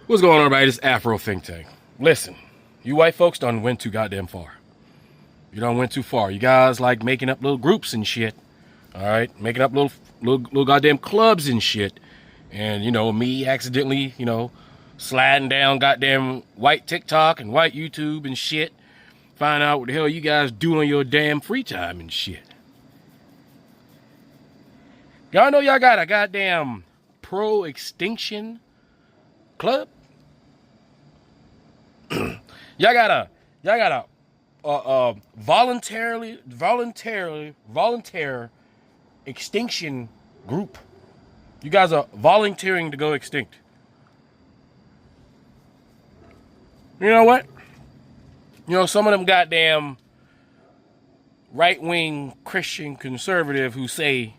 What's going on, everybody? This Afro think tank. Listen, you white folks done went too goddamn far. You done went too far. You guys like making up little groups and shit. All right, making up little goddamn clubs and shit. And me accidentally, sliding down goddamn white TikTok and white YouTube and shit. Find out what the hell you guys do on your damn free time and shit. Y'all know y'all got a goddamn pro-extinction club. y'all got a voluntary extinction group. You guys are volunteering to go extinct. You know what? Some of them goddamn right-wing Christian conservative who say,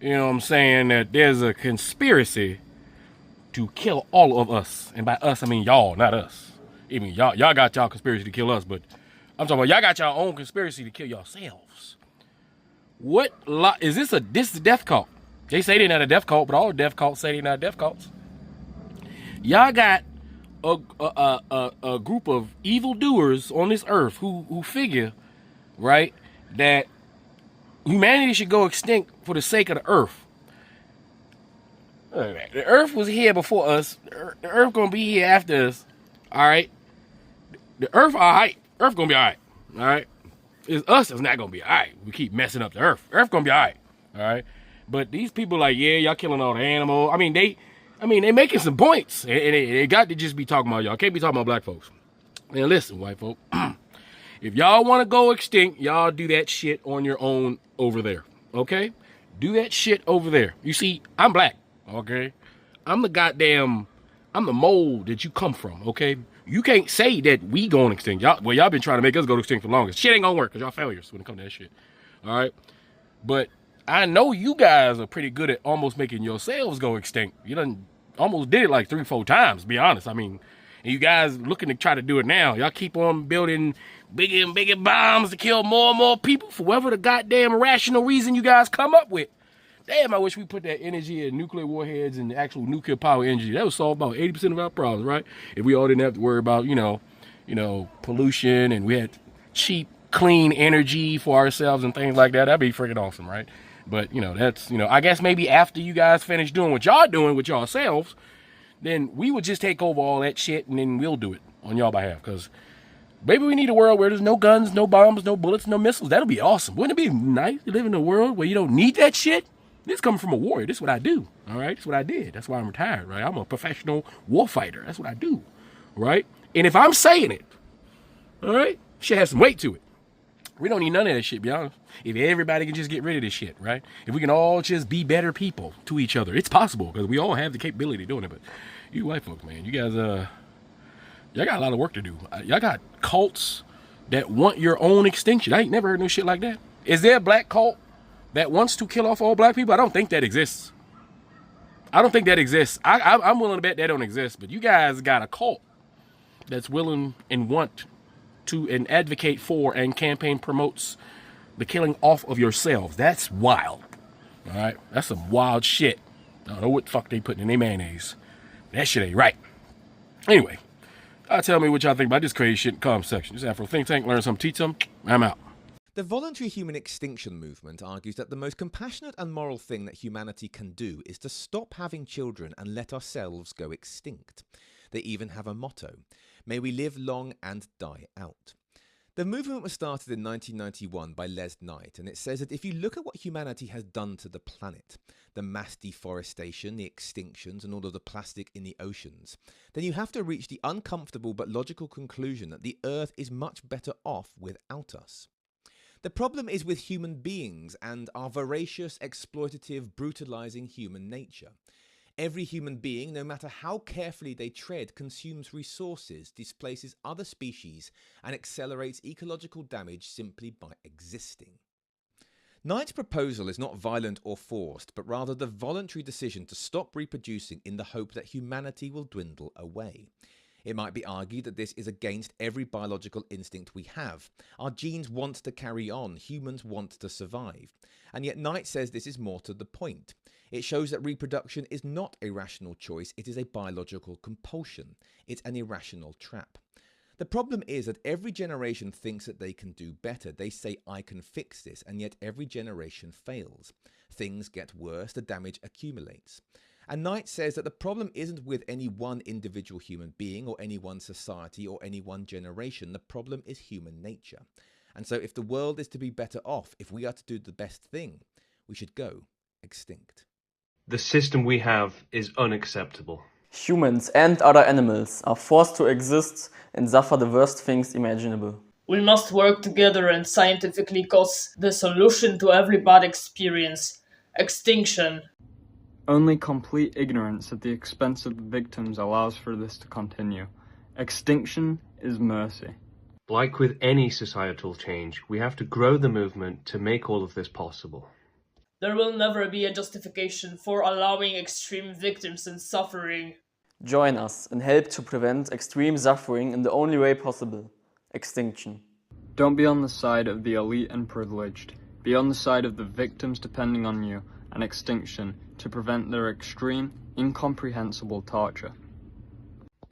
that there's a conspiracy to kill all of us. And by us, I mean y'all, not us. I mean, y'all got y'all conspiracy to kill us, but I'm talking about y'all got y'all own conspiracy to kill yourselves. What is this? This is a death cult. They say they're not a death cult, but all death cults say they're not death cults. Y'all got a group of evildoers on this earth who figure, right, that humanity should go extinct for the sake of the earth. The earth was here before us. The earth gonna be here after us. All right. The earth, all right. Earth gonna be all right. All right. It's us that's not gonna be all right. We keep messing up the earth. Earth gonna be all right. All right. But these people like, yeah, y'all killing all the animals. I mean, they making some points. And they got to just be talking about y'all. Can't be talking about black folks. And listen, white folk. If y'all want to go extinct, y'all do that shit on your own over there. Okay? Do that shit over there. You see, I'm black. Okay? I'm the mold that you come from. Okay? You can't say that we going extinct. Y'all been trying to make us go extinct for the longest. Shit ain't gonna work because y'all failures when it comes to that shit. All right? But I know you guys are pretty good at almost making yourselves go extinct. You done almost did it like 3-4 times, to be honest. I mean, and you guys looking to try to do it now. Y'all keep on building bigger and bigger bombs to kill more and more people for whatever the goddamn rational reason you guys come up with. Damn, I wish we put that energy in nuclear warheads and actual nuclear power energy. That would solve about 80% of our problems, right? If we all didn't have to worry about, pollution and we had cheap, clean energy for ourselves and things like that, that'd be freaking awesome, right? But, that's, I guess maybe after you guys finish doing what y'all doing with yourselves, then we would just take over all that shit and then we'll do it on y'all behalf. Because maybe we need a world where there's no guns, no bombs, no bullets, no missiles. That'll be awesome. Wouldn't it be nice to live in a world where you don't need that shit? This coming from a warrior. This is what I do. All right? This is what I did. That's why I'm retired, right? I'm a professional war fighter. That's what I do, right? And if I'm saying it, all right, shit has some weight to it. We don't need none of that shit, be honest. If everybody can just get rid of this shit, right? If we can all just be better people to each other. It's possible because we all have the capability of doing it. But you white folks, man, you guys, y'all got a lot of work to do. Y'all got cults that want your own extinction. I ain't never heard no shit like that. Is there a black cult that wants to kill off all black people? I don't think that exists. I'm willing to bet that don't exist. But you guys got a cult that's willing and want to and advocate for and campaign promotes the killing off of yourselves. That's wild. All right? That's some wild shit. I don't know what the fuck they putting in their mayonnaise. That shit ain't right. Anyway, tell me what y'all think about this crazy shit in the comment section. This Afro Think Tank. Learn something, teach something. I'm out. The Voluntary Human Extinction Movement argues that the most compassionate and moral thing that humanity can do is to stop having children and let ourselves go extinct. They even have a motto: may we live long and die out. The movement was started in 1991 by Les Knight, and it says that if you look at what humanity has done to the planet, the mass deforestation, the extinctions, and all of the plastic in the oceans, then you have to reach the uncomfortable but logical conclusion that the Earth is much better off without us. The problem is with human beings and our voracious, exploitative, brutalizing human nature. Every human being, no matter how carefully they tread, consumes resources, displaces other species, and accelerates ecological damage simply by existing. Knight's proposal is not violent or forced, but rather the voluntary decision to stop reproducing in the hope that humanity will dwindle away. It might be argued that this is against every biological instinct we have. Our genes want to carry on, humans want to survive. And yet Knight says this is more to the point. It shows that reproduction is not a rational choice, it is a biological compulsion. It's an irrational trap. The problem is that every generation thinks that they can do better. They say, I can fix this, and yet every generation fails. Things get worse, the damage accumulates. And Knight says that the problem isn't with any one individual human being or any one society or any one generation. The problem is human nature. And so if the world is to be better off, if we are to do the best thing, we should go extinct. The system we have is unacceptable. Humans and other animals are forced to exist and suffer the worst things imaginable. We must work together and scientifically cause the solution to every bad experience: extinction. Only complete ignorance at the expense of the victims allows for this to continue. Extinction is mercy. Like with any societal change, we have to grow the movement to make all of this possible. There will never be a justification for allowing extreme victims and suffering. Join us and help to prevent extreme suffering in the only way possible: extinction. Don't be on the side of the elite and privileged. Be on the side of the victims depending on you, and extinction to prevent their extreme, incomprehensible torture.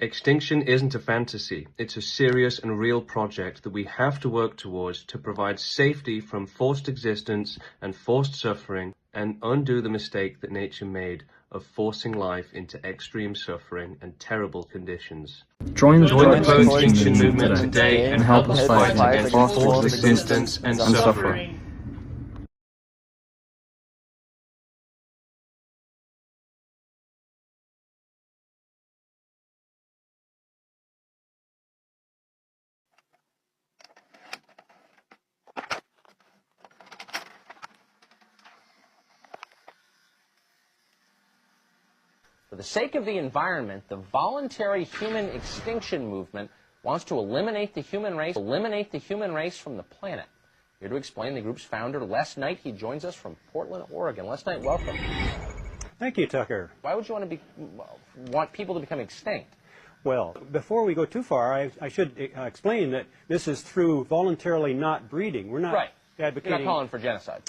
Extinction isn't a fantasy, it's a serious and real project that we have to work towards to provide safety from forced existence and forced suffering, and undo the mistake that nature made of forcing life into extreme suffering and terrible conditions. Join the pro-extinction movement today and help us fight against forced existence and suffering. For the sake of the environment, the Voluntary Human Extinction Movement wants to eliminate the human race from the planet. Here to explain, the group's founder, Les Knight. He joins us from Portland, Oregon. Les Knight, welcome. Thank you, Tucker. Why would you want people to become extinct? Well, before we go too far, I should explain that this is through voluntarily not breeding. We're not advocating... You're not calling for genocide.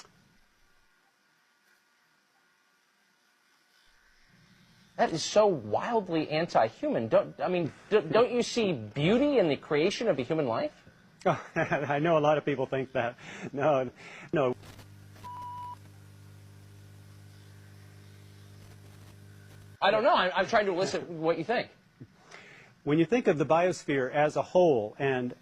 That is so wildly anti-human. Don't you see beauty in the creation of a human life? Oh, I know a lot of people think that. No. I don't know. I'm trying to elicit what you think. When you think of the biosphere as a whole and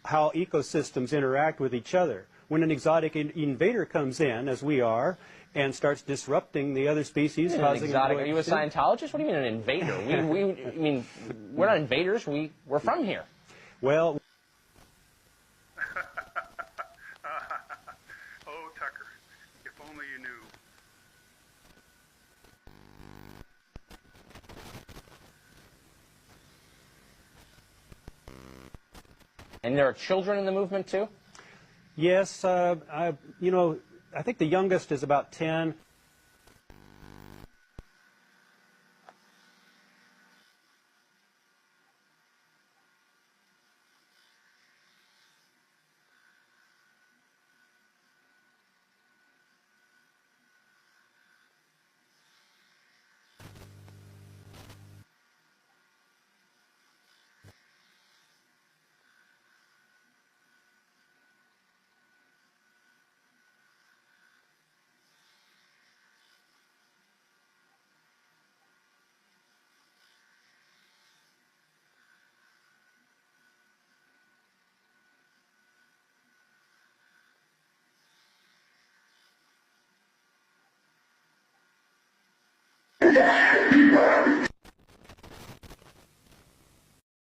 how ecosystems interact with each other, when an exotic invader comes in, as we are, and starts disrupting the other species, causing exotic. Are you a Scientologist? What do you mean an invader? We're not invaders. We're from here. Well. Oh, Tucker, if only you knew. And there are children in the movement too? Yes, I think the youngest is about 10.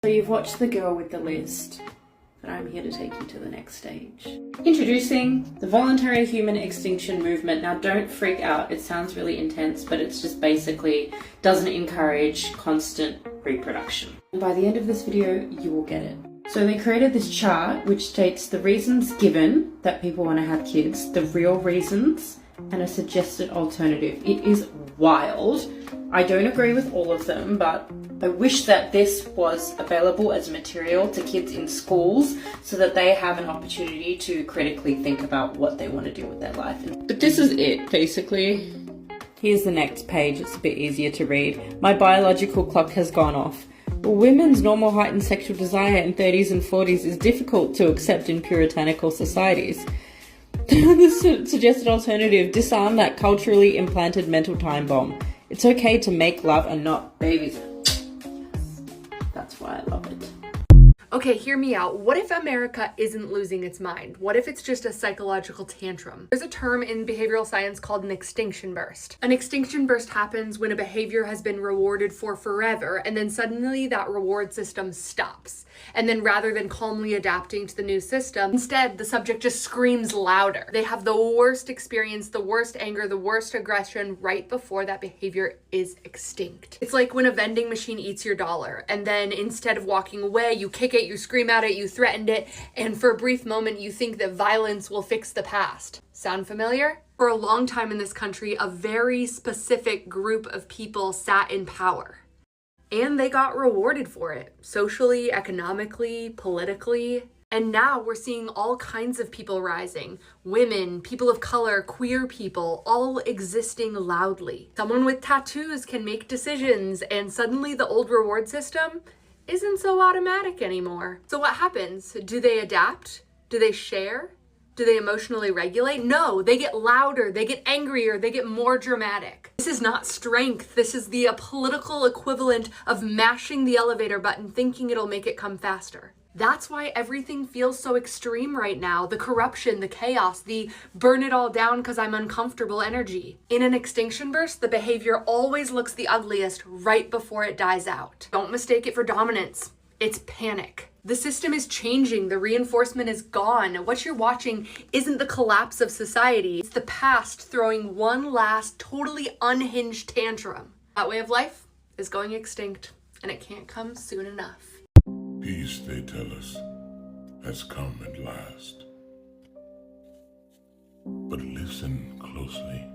So you've watched The Girl with the List, but I'm here to take you to the next stage. Introducing the Voluntary Human Extinction Movement. Now don't freak out, it sounds really intense, but it's just basically doesn't encourage constant reproduction. And by the end of this video, you will get it. So they created this chart which states the reasons given that people want to have kids, the real reasons, and a suggested alternative. It is wild. I don't agree with all of them, but I wish that this was available as material to kids in schools so that they have an opportunity to critically think about what they want to do with their life. But this is it, basically. Here's the next page, it's a bit easier to read. My biological clock has gone off. Women's normal heightened sexual desire in 30s and 40s is difficult to accept in puritanical societies. The suggested alternative: disarm that culturally implanted mental time bomb. It's okay to make love and not babies. That's why I love it. Okay, hear me out. What if America isn't losing its mind? What if it's just a psychological tantrum? There's a term in behavioral science called an extinction burst. An extinction burst happens when a behavior has been rewarded for forever, and then suddenly that reward system stops. And then rather than calmly adapting to the new system, instead the subject just screams louder. They have the worst experience, the worst anger, the worst aggression right before that behavior is extinct. It's like when a vending machine eats your dollar, and then instead of walking away, you kick it, you scream at it, you threatened it, and for a brief moment you think that violence will fix the past. Sound familiar? For a long time in this country, a very specific group of people sat in power. And they got rewarded for it, socially, economically, politically. And now we're seeing all kinds of people rising. Women, people of color, queer people, all existing loudly. Someone with tattoos can make decisions, and suddenly the old reward system isn't so automatic anymore. So what happens? Do they adapt? Do they share? Do they emotionally regulate? No, they get louder, they get angrier, they get more dramatic. This is not strength. This is the political equivalent of mashing the elevator button thinking it'll make it come faster. That's why everything feels so extreme right now. The corruption, the chaos, the burn it all down because I'm uncomfortable energy. In an extinction burst, the behavior always looks the ugliest right before it dies out. Don't mistake it for dominance. It's panic. The system is changing. The reinforcement is gone. What you're watching isn't the collapse of society. It's the past throwing one last totally unhinged tantrum. That way of life is going extinct, and it can't come soon enough. Peace, they tell us, has come at last. But listen closely.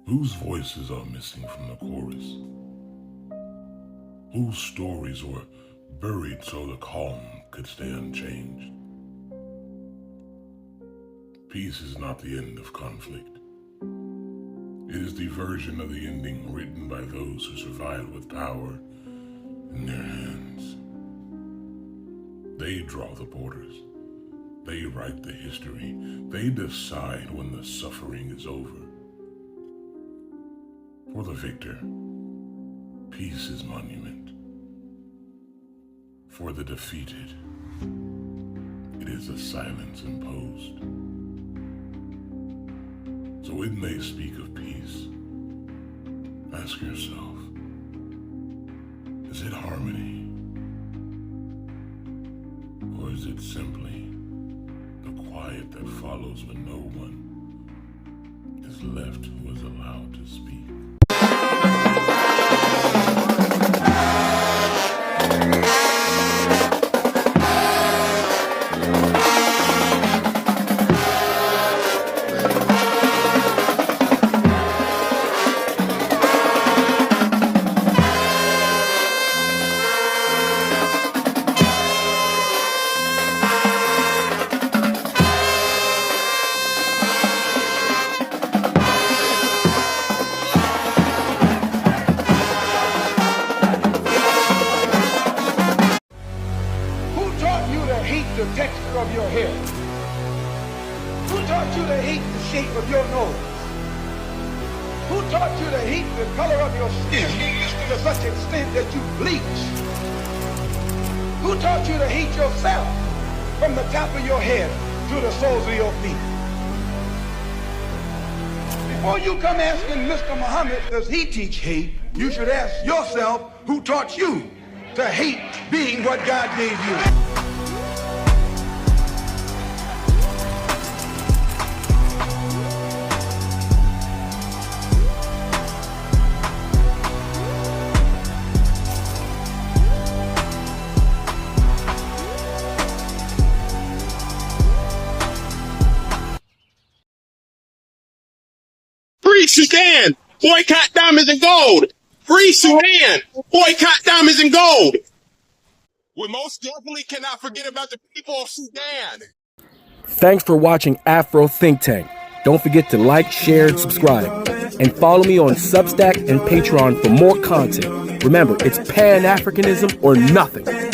Whose voices are missing from the chorus? Whose stories were buried so the calm could stay unchanged? Peace is not the end of conflict. It is the version of the ending written by those who survive with power in their hands. They draw the borders. They write the history. They decide when the suffering is over. For the victor, peace is monument. For the defeated, it is a silence imposed. So when they speak of peace, ask yourself, is it harmony? Or is it simply the quiet that follows when no one is left who is allowed to speak? The texture of your hair? Who taught you to hate the shape of your nose? Who taught you to hate the color of your skin to such extent that you bleach? Who taught you to hate yourself from the top of your head to the soles of your feet? Before you come asking Mr. Muhammad, does he teach hate, you should ask yourself, who taught you to hate being what God gave you? Free Sudan! Boycott diamonds and gold! Free Sudan! Boycott diamonds and gold! We most definitely cannot forget about the people of Sudan! Thanks for watching Afro Think Tank. Don't forget to like, share, and subscribe. And follow me on Substack and Patreon for more content. Remember, it's Pan-Africanism or nothing.